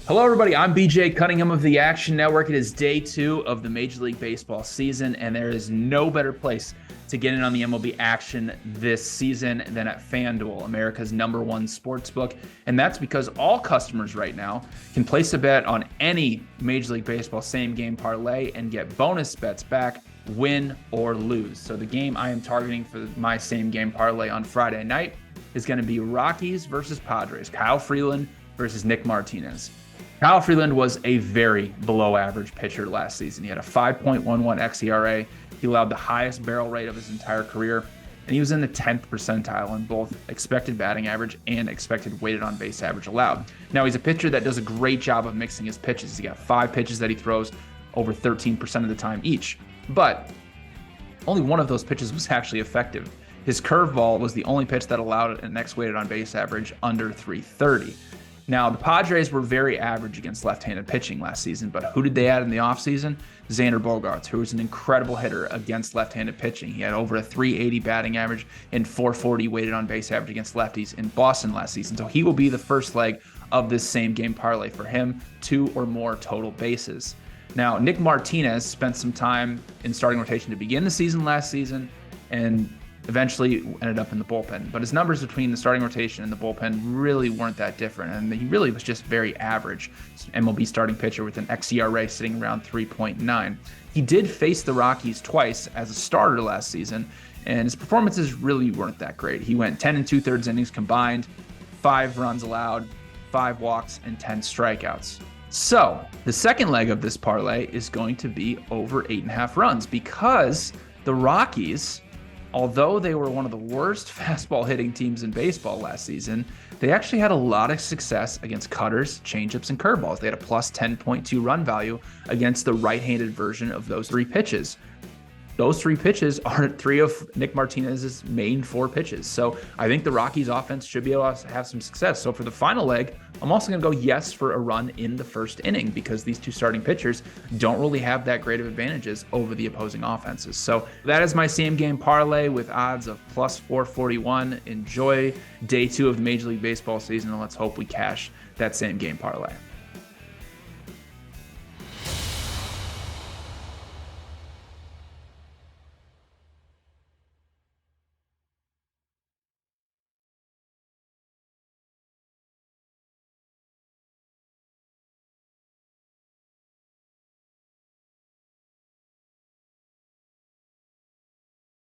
Hello, everybody. I'm BJ Cunningham of the Action Network. It is day 2 of the Major League Baseball season, and there is no better place to get in on the MLB action this season than at FanDuel, America's #1 sportsbook. And that's because all customers right now can place a bet on any Major League Baseball same-game parlay and get bonus bets back, win or lose. So the game I am targeting for my same-game parlay on Friday night is going to be Rockies versus Padres, Kyle Freeland versus Nick Martinez. Kyle Freeland was a very below-average pitcher last season. He had a 5.11 xERA. He allowed the highest barrel rate of his entire career, and he was in the 10th percentile in both expected batting average and expected weighted on base average allowed. Now, he's a pitcher that does a great job of mixing his pitches. He got 5 pitches that he throws over 13% of the time each, but only one of those pitches was actually effective. His curveball was the only pitch that allowed an weighted on base average under 330. Now, the Padres were very average against left-handed pitching last season, but who did they add in the offseason? Xander Bogaerts, who was an incredible hitter against left-handed pitching. He had over a 380 batting average and 440 weighted on base average against lefties in Boston last season. So he will be the first leg of this same game parlay for him, 2 or more total bases. Now, Nick Martinez spent some time in starting rotation to begin the season last season, and eventually ended up in the bullpen. But his numbers between the starting rotation and the bullpen really weren't that different, and he really was just very average. MLB starting pitcher with an xERA sitting around 3.9. He did face the Rockies twice as a starter last season, and his performances really weren't that great. He went 10 2/3 innings combined, 5 runs allowed, 5 walks, and 10 strikeouts. So the second leg of this parlay is going to be over 8.5 runs because the Rockies, although they were one of the worst fastball hitting teams in baseball last season, they actually had a lot of success against cutters, changeups, and curveballs. They had a plus 10.2 run value against the right-handed version of those 3 pitches. Those 3 pitches are 3 of Nick Martinez's main 4 pitches. So I think the Rockies offense should be able to have some success. So for the final leg, I'm also going to go yes for a run in the first inning because these 2 starting pitchers don't really have that great of advantages over the opposing offenses. So that is my same game parlay with odds of plus 441. Enjoy day 2 of the Major League Baseball season, and let's hope we cash that same game parlay.